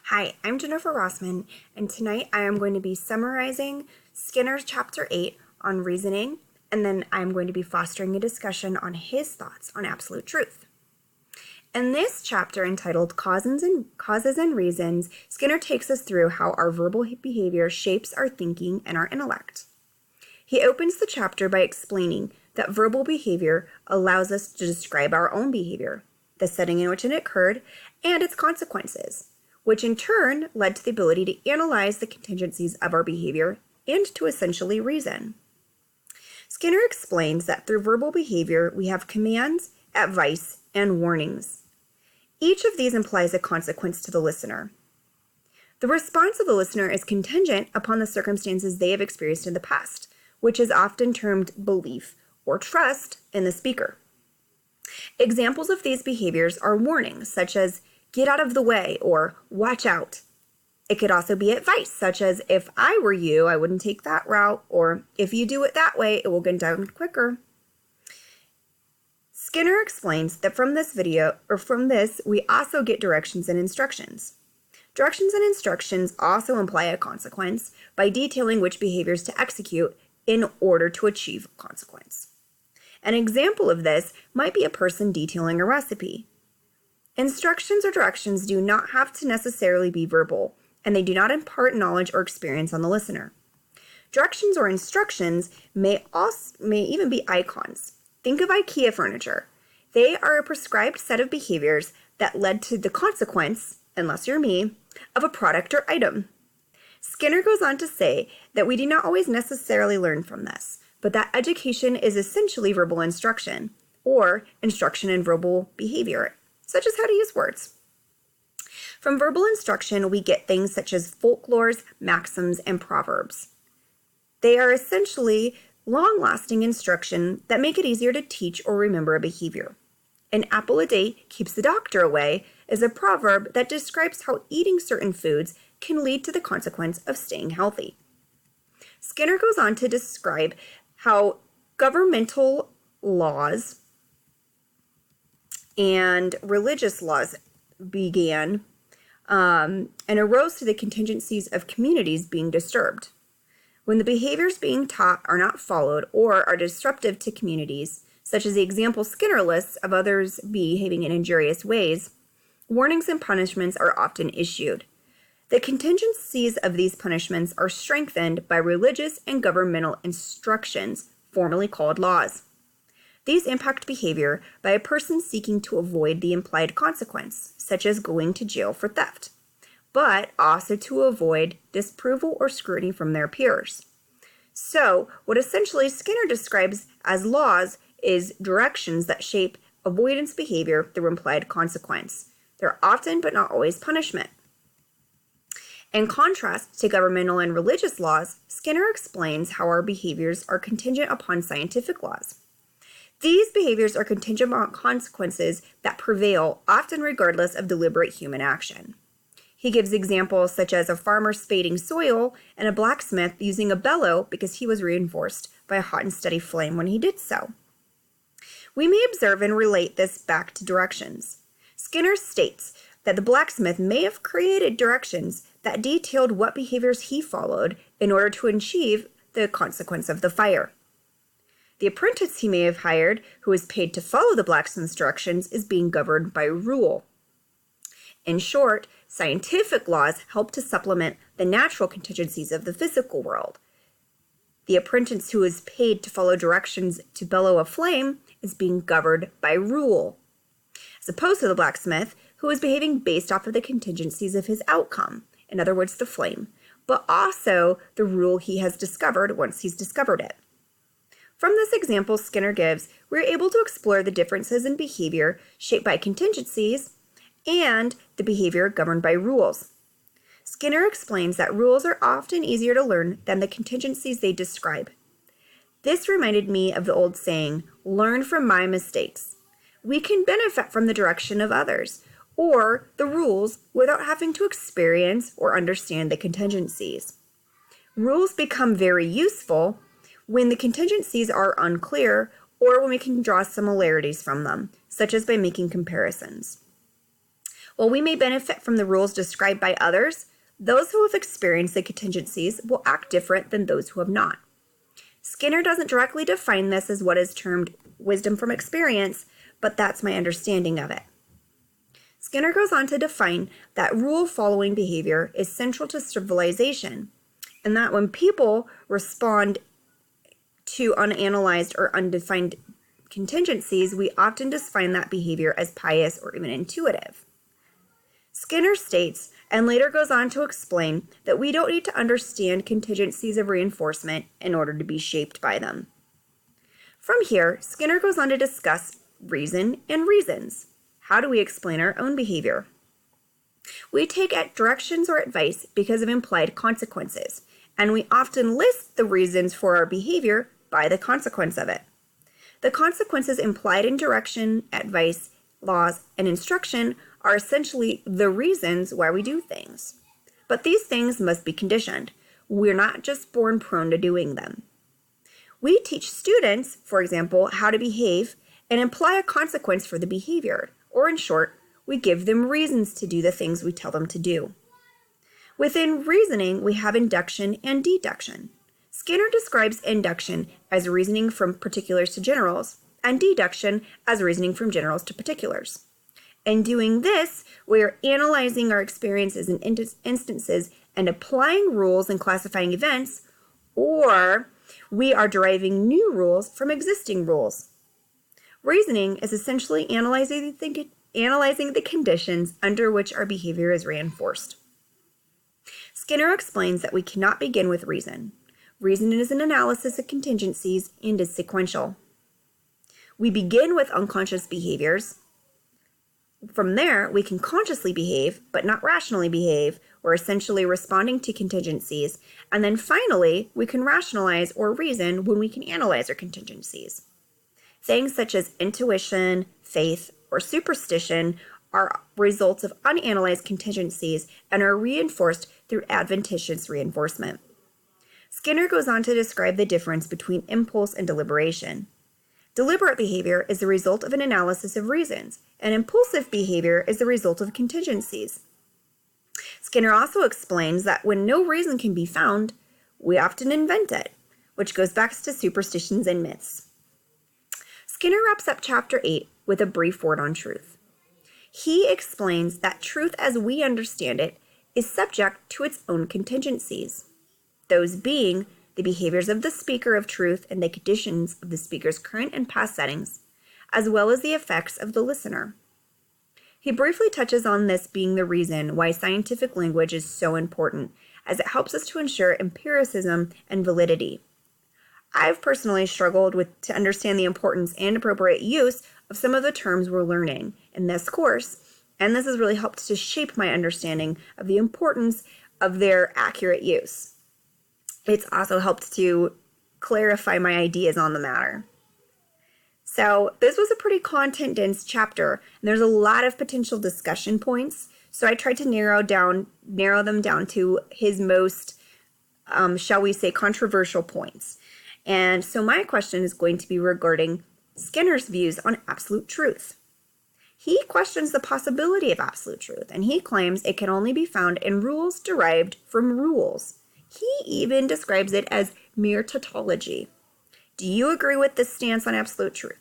Hi, I'm Jennifer Rossman, and tonight I am going to be summarizing Skinner's Chapter 8 on reasoning, and then I'm going to be fostering a discussion on his thoughts on absolute truth. In this chapter entitled Causes and Reasons, Skinner takes us through how our verbal behavior shapes our thinking and our intellect. He opens the chapter by explaining that verbal behavior allows us to describe our own behavior, the setting in which it occurred, and its consequences, which in turn led to the ability to analyze the contingencies of our behavior and to essentially reason. Skinner explains that through verbal behavior, we have commands, advice, and warnings. Each of these implies a consequence to the listener. The response of the listener is contingent upon the circumstances they have experienced in the past, which is often termed belief or trust in the speaker. Examples of these behaviors are warnings, such as get out of the way or watch out. It could also be advice, such as if I were you, I wouldn't take that route, or if you do it that way, it will get done quicker. Skinner explains that from this, we also get directions and instructions. Directions and instructions also imply a consequence by detailing which behaviors to execute in order to achieve a consequence. An example of this might be a person detailing a recipe. Instructions or directions do not have to necessarily be verbal, and they do not impart knowledge or experience on the listener. Directions or instructions may even be icons. Think of IKEA furniture. They are a prescribed set of behaviors that led to the consequence, unless you're me, of a product or item. Skinner goes on to say that we do not always necessarily learn from this, but that education is essentially verbal instruction, or instruction in verbal behavior, such as how to use words. From verbal instruction, we get things such as folklores, maxims, and proverbs. They are essentially long-lasting instruction that make it easier to teach or remember a behavior. An apple a day keeps the doctor away is a proverb that describes how eating certain foods can lead to the consequence of staying healthy. Skinner goes on to describe how governmental laws and religious laws began and arose to the contingencies of communities being disturbed. When the behaviors being taught are not followed or are disruptive to communities, such as the example Skinner lists of others behaving in injurious ways, warnings and punishments are often issued. The contingencies of these punishments are strengthened by religious and governmental instructions, formerly called laws. These impact behavior by a person seeking to avoid the implied consequence, such as going to jail for theft, but also to avoid disapproval or scrutiny from their peers. So, what essentially Skinner describes as laws is directions that shape avoidance behavior through implied consequence. They're often, but not always, punishment. In contrast to governmental and religious laws, Skinner explains how our behaviors are contingent upon scientific laws. These behaviors are contingent upon consequences that prevail, often regardless of deliberate human action. He gives examples such as a farmer spading soil and a blacksmith using a bellow because he was reinforced by a hot and steady flame when he did so. We may observe and relate this back to directions. Skinner states that the blacksmith may have created directions that detailed what behaviors he followed in order to achieve the consequence of the fire. The apprentice he may have hired, who is paid to follow the blacksmith's directions, is being governed by rule. In short, scientific laws help to supplement the natural contingencies of the physical world. The apprentice who is paid to follow directions to bellow a flame is being governed by rule, as opposed to the blacksmith, who is behaving based off of the contingencies of his outcome, in other words, the flame, but also the rule he has discovered once he's discovered it. From this example Skinner gives, we're able to explore the differences in behavior shaped by contingencies and the behavior governed by rules. Skinner explains that rules are often easier to learn than the contingencies they describe. This reminded me of the old saying, learn from my mistakes. We can benefit from the direction of others or the rules without having to experience or understand the contingencies. Rules become very useful when the contingencies are unclear or when we can draw similarities from them, such as by making comparisons. While we may benefit from the rules described by others, those who have experienced the contingencies will act different than those who have not. Skinner doesn't directly define this as what is termed wisdom from experience, but that's my understanding of it. Skinner goes on to define that rule-following behavior is central to civilization, and that when people respond to unanalyzed or undefined contingencies, we often define that behavior as pious or even intuitive. Skinner states, and later goes on to explain, that we don't need to understand contingencies of reinforcement in order to be shaped by them. From here, Skinner goes on to discuss reason and reasons. How do we explain our own behavior? We take directions or advice because of implied consequences, and we often list the reasons for our behavior by the consequence of it. The consequences implied in direction, advice, laws, and instruction are essentially the reasons why we do things. But these things must be conditioned. We're not just born prone to doing them. We teach students, for example, how to behave and imply a consequence for the behavior, or in short, we give them reasons to do the things we tell them to do. Within reasoning, we have induction and deduction. Skinner describes induction as reasoning from particulars to generals, and deduction as reasoning from generals to particulars. In doing this, we are analyzing our experiences and instances and applying rules and classifying events, or we are deriving new rules from existing rules. Reasoning is essentially analyzing the conditions under which our behavior is reinforced. Skinner explains that we cannot begin with reason. Reason is an analysis of contingencies and is sequential. We begin with unconscious behaviors. From there, we can consciously behave, but not rationally behave. We're essentially responding to contingencies. And then finally, we can rationalize or reason when we can analyze our contingencies. Things such as intuition, faith, or superstition are results of unanalyzed contingencies and are reinforced through adventitious reinforcement. Skinner goes on to describe the difference between impulse and deliberation. Deliberate behavior is the result of an analysis of reasons, and impulsive behavior is the result of contingencies. Skinner also explains that when no reason can be found, we often invent it, which goes back to superstitions and myths. Skinner wraps up Chapter 8 with a brief word on truth. He explains that truth as we understand it is subject to its own contingencies, those being the behaviors of the speaker of truth and the conditions of the speaker's current and past settings, as well as the effects of the listener. He briefly touches on this being the reason why scientific language is so important, as it helps us to ensure empiricism and validity. I've personally struggled to understand the importance and appropriate use of some of the terms we're learning in this course, and this has really helped to shape my understanding of the importance of their accurate use. It's also helped to clarify my ideas on the matter. So this was a pretty content-dense chapter, and there's a lot of potential discussion points, so I tried to narrow them down to his most, shall we say, controversial points. And so my question is going to be regarding Skinner's views on absolute truth. He questions the possibility of absolute truth, and he claims it can only be found in rules derived from rules. He even describes it as mere tautology. Do you agree with this stance on absolute truth?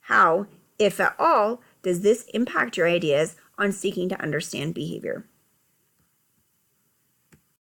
How, if at all, does this impact your ideas on seeking to understand behavior?